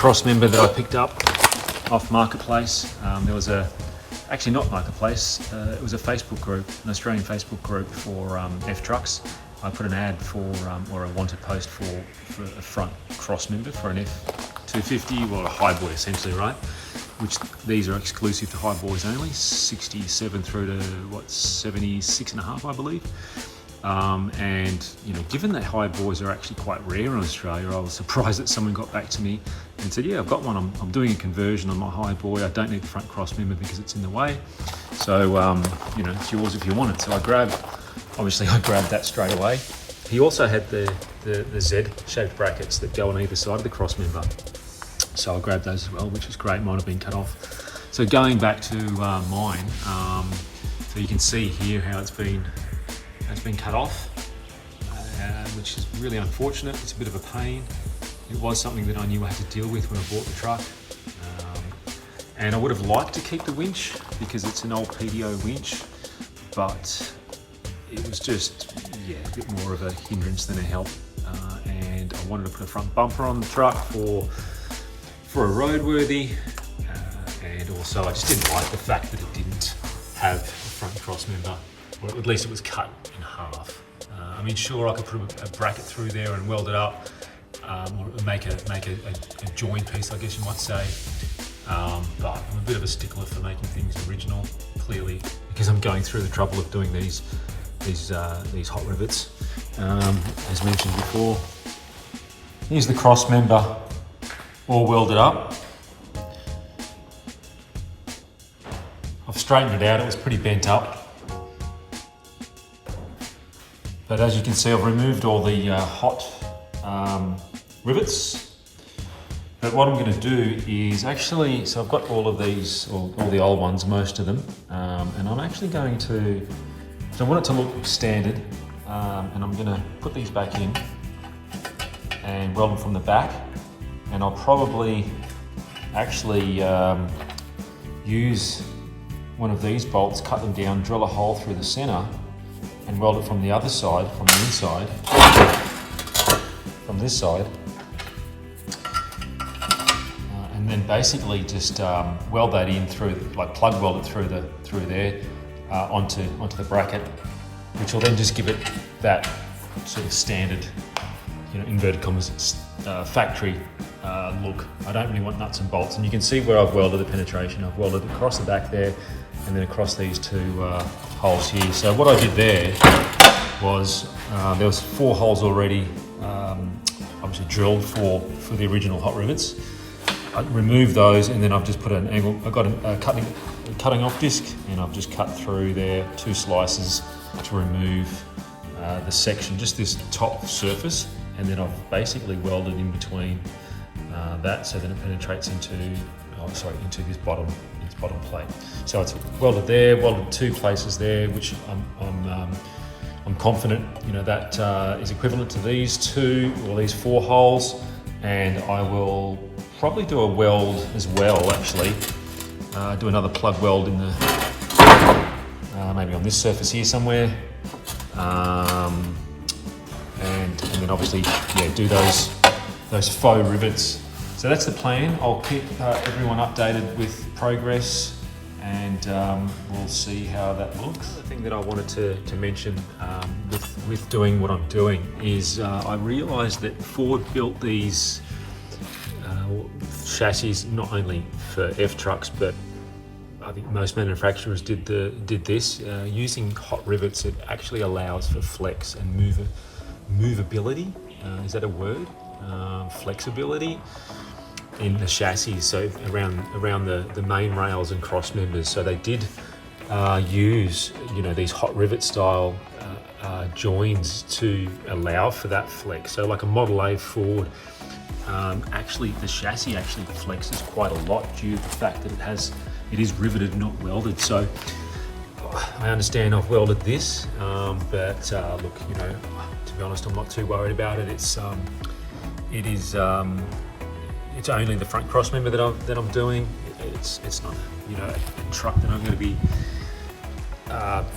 cross member that I picked up off Marketplace. There was actually not Marketplace, it was a Facebook group, an Australian Facebook group for F trucks. I put an ad for, or a wanted post for a front cross member for an F250, or a Highboy essentially, right? Which these are exclusive to Highboys only, 67 through to what, 76.5, I believe. And you know, given that Highboys are actually quite rare in Australia, I was surprised that someone got back to me and said, yeah, I've got one, I'm doing a conversion on my Highboy, I don't need the front cross member because it's in the way. So, you know, it's yours if you want it. So I grabbed that straight away. He also had the Z-shaped brackets that go on either side of the cross member. So I grabbed those as well, which is great, mine have been cut off. So going back to mine, so you can see here how it's been cut off, which is really unfortunate. It's a bit of a pain. It was something that I knew I had to deal with when I bought the truck. And I would have liked to keep the winch because it's an old PDO winch, but it was just, yeah, a bit more of a hindrance than a help. And I wanted to put a front bumper on the truck for a roadworthy, and also I just didn't like the fact that it didn't have a front cross member, or at least it was cut in half. I mean, sure, I could put a bracket through there and weld it up, or make a join piece, I guess you might say. But I'm a bit of a stickler for making things original, clearly, because I'm going through the trouble of doing these hot rivets. As mentioned before, here's the cross member all welded up. I've straightened it out, it was pretty bent up. But as you can see, I've removed all the hot rivets. But what I'm going to do is actually, so I've got all of these, or all the old ones, most of them, and I'm actually going to, so I want it to look standard, and I'm going to put these back in and weld them from the back, and I'll probably actually use one of these bolts, cut them down, drill a hole through the center, and weld it from the other side, from the inside, from this side, and then basically just weld that in through, like plug weld it through there onto the bracket, which will then just give it that sort of standard, you know, inverted commas, factory look. I don't really want nuts and bolts, and you can see where I've welded the penetration. I've welded across the back there, and then across these two holes here. So what I did there was, there was 4 holes already obviously drilled for the original hot rivets. I removed those, and then I've just put an angle, I've got a cutting off disc, and I've just cut through there 2 slices to remove the section, just this top surface, and then I've basically welded in between that, so then it penetrates into this bottom plate. So it's welded there, welded 2 places there, which I'm confident, you know, that is equivalent to these 2 or these 4 holes, and I will probably do a weld as well. Actually, do another plug weld in the maybe on this surface here somewhere, and then obviously, yeah, do those faux rivets. So that's the plan. I'll keep everyone updated with progress, and we'll see how that looks. The thing that I wanted to mention with doing what I'm doing is I realised that Ford built these chassis not only for F trucks, but I think most manufacturers did this. Using hot rivets, it actually allows for flex and movability. Is that a word? Flexibility in the chassis, so around the main rails and cross members. So they did use, you know, these hot rivet style joins to allow for that flex. So like a Model A Ford, actually the chassis actually flexes quite a lot due to the fact that it is riveted, not welded. So I understand I've welded this, but look, you know, to be honest, I'm not too worried about it. It's only the front cross member that I'm doing. It's not, you know, a truck that I'm going to be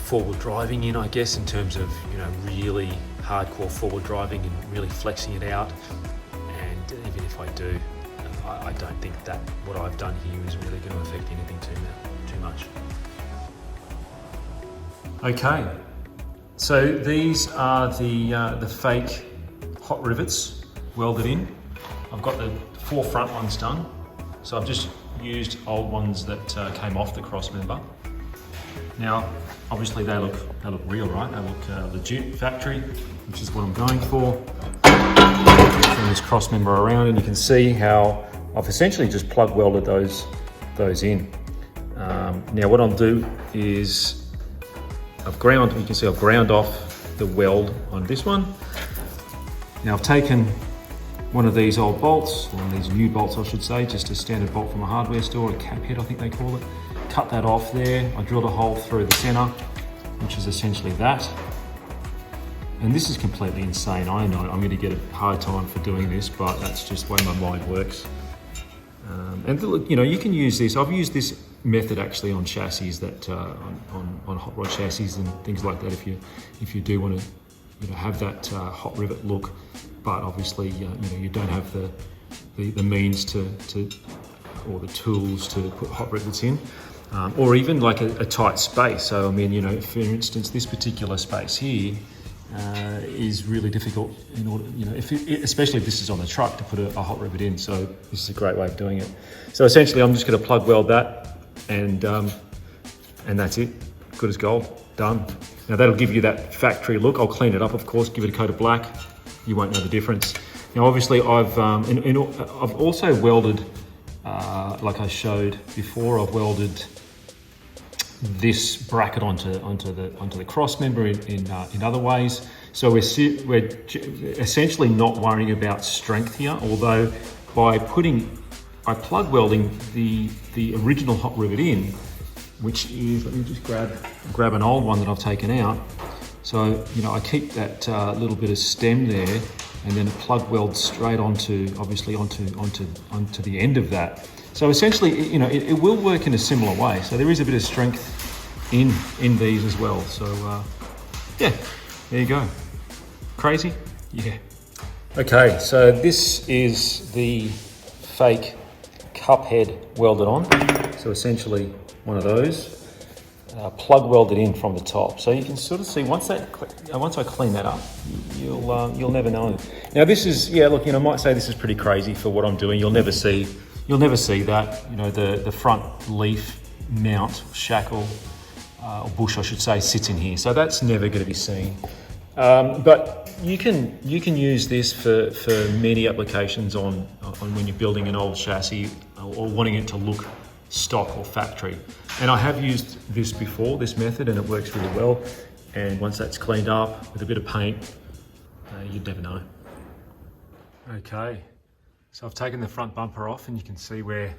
forward driving in, I guess, in terms of, you know, really hardcore forward driving and really flexing it out. And even if I do, I don't think that what I've done here is really going to affect anything too much. Okay, so these are the fake hot rivets welded in. I've got the 4 front ones done, so I've just used old ones that came off the crossmember. Now, obviously they look real, right? They look legit factory, which is what I'm going for. Turn this crossmember around, and you can see how I've essentially just plug welded those in. Now, what I'll do is you can see I've ground off the weld on this one. Now, I've taken one of these old bolts, one of these new bolts I should say, just a standard bolt from a hardware store, a cap head I think they call it. Cut that off there. I drilled a hole through the center, which is essentially that. And this is completely insane. I know I'm going to get a hard time for doing this, but that's just the way my mind works. And look, you know, you can use this. I've used this method actually on chassis that on hot rod chassis and things like that. If you do want to have that hot rivet look, but obviously you don't have the means to or the tools to put hot rivets in. Or even like a tight space. So I mean, for instance, this particular space here is really difficult in order, especially if this is on the truck, to put a hot rivet in. So this is a great way of doing it. So essentially, I'm just going to plug weld that, and that's it. Good as gold. Done. Now that'll give you that factory look. I'll clean it up, of course, give it a coat of black. You won't know the difference. Now, obviously, I've also welded, like I showed before, I've welded this bracket onto the cross member in other ways. So we're essentially not worrying about strength here, although by plug welding the original hot rivet in, which is, let me just grab an old one that I've taken out. So I keep that little bit of stem there, and then plug weld straight onto the end of that. So essentially, it will work in a similar way. So there is a bit of strength in these as well. So yeah, there you go. Crazy? Yeah. Okay, so this is the fake cup head welded on. So essentially one of those, plug welded in from the top. So you can sort of see once I clean that up, you'll never know. Now this is, look, I might say this is pretty crazy for what I'm doing. You'll never see that, the front leaf mount, shackle, or bush I should say, sits in here. So that's never going to be seen. But you can use this for many applications on when you're building an old chassis or wanting it to look stock or factory. And I have used this before, this method, and it works really well. And once that's cleaned up with a bit of paint, you'd never know. Okay, so I've taken the front bumper off, and you can see where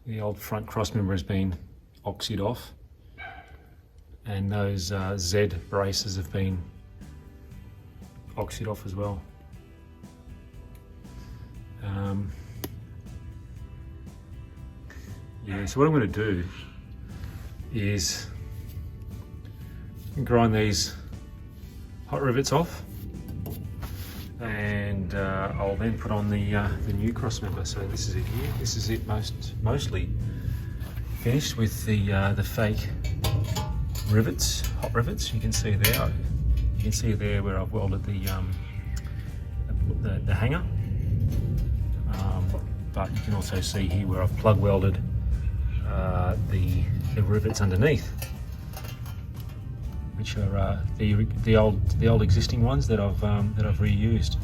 the old front crossmember has been oxyed off. And those Z braces have been oxyed off as well. So what I'm going to do is grind these hot rivets off, and I'll then put on the new crossmember. So this is it here. This is it mostly finished with the fake rivets, hot rivets. You can see there. You can see there where I've welded the hanger. But you can also see here where I've plug welded the rivets underneath, which are the old existing ones that I've reused.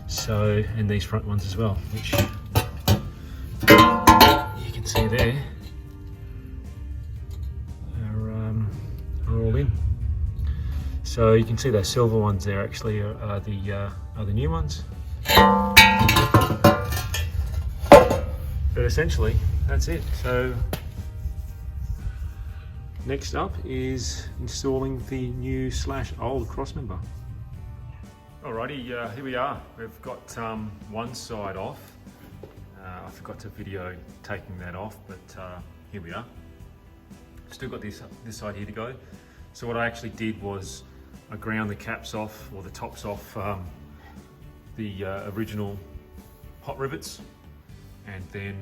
So, and these front ones as well, which you can see there are all in. So you can see those silver ones there actually are the new ones. But essentially, that's it. So next up is installing the new / old crossmember. Alrighty, here we are. We've got one side off. I forgot to video taking that off, but here we are. Still got this side here to go. So what I actually did was I ground the caps off, or the tops off the original hot rivets, And then,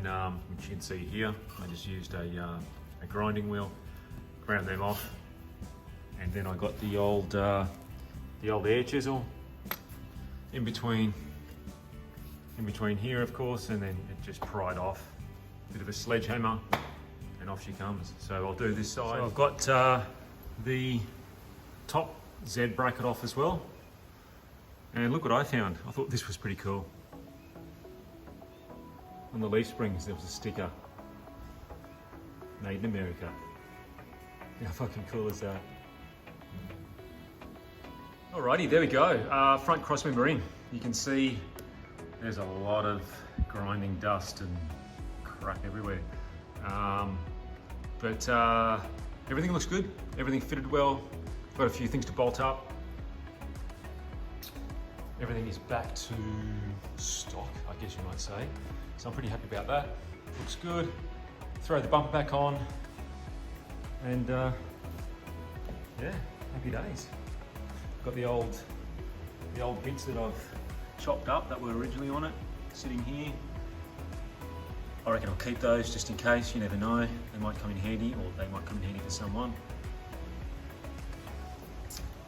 which you can see here, I just used a grinding wheel, ground them off. And then I got the old air chisel in between here, of course, and then it just pried off. Bit of a sledgehammer, and off she comes. So I'll do this side. So I've got the top Z bracket off as well. And look what I found. I thought this was pretty cool. On the leaf springs, there was a sticker, made in America. How fucking cool is that? Alrighty, there we go. Front crossmember in. You can see there's a lot of grinding dust and crap everywhere. But everything looks good. Everything fitted well. Got a few things to bolt up. Everything is back to stock, I guess you might say. So I'm pretty happy about that. Looks good. Throw the bumper back on. And yeah, happy days. Got the old bits that I've chopped up that were originally on it, sitting here. I reckon I'll keep those just in case, you never know. They might come in handy, or they might come in handy for someone.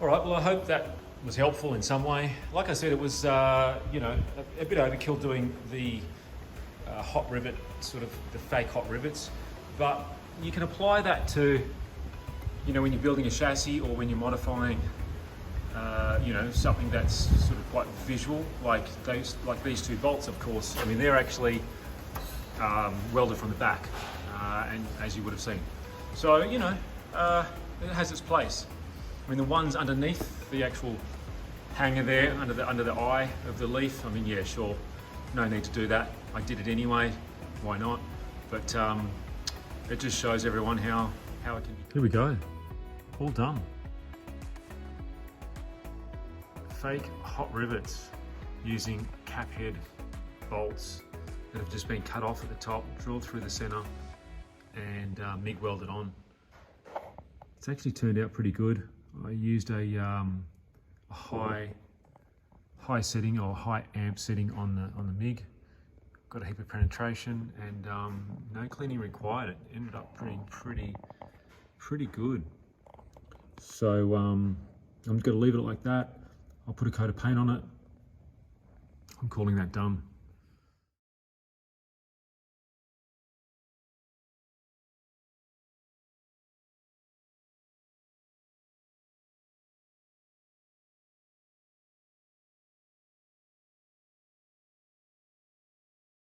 All right, well, I hope that was helpful in some way. Like I said, it was, you know, a bit overkill doing the hot rivet, sort of the fake hot rivets, but you can apply that to, you know, when you're building a chassis or when you're modifying, you know, something that's sort of quite visual, like these two bolts, of course. I mean, they're actually welded from the back, and as you would have seen. So, you know, it has its place. I mean, the ones underneath the actual hanger there, under the eye of the leaf, I mean, yeah, sure, no need to do that. I did it anyway, why not? But it just shows everyone how it can be. Here we go, all done. Fake hot rivets using cap head bolts that have just been cut off at the top, drilled through the center, and MIG welded on. It's actually turned out pretty good. I used a high setting or high amp setting on the MIG. Got a heap of penetration and no cleaning required. It ended up pretty good. So I'm just gonna leave it like that. I'll put a coat of paint on it. I'm calling that done.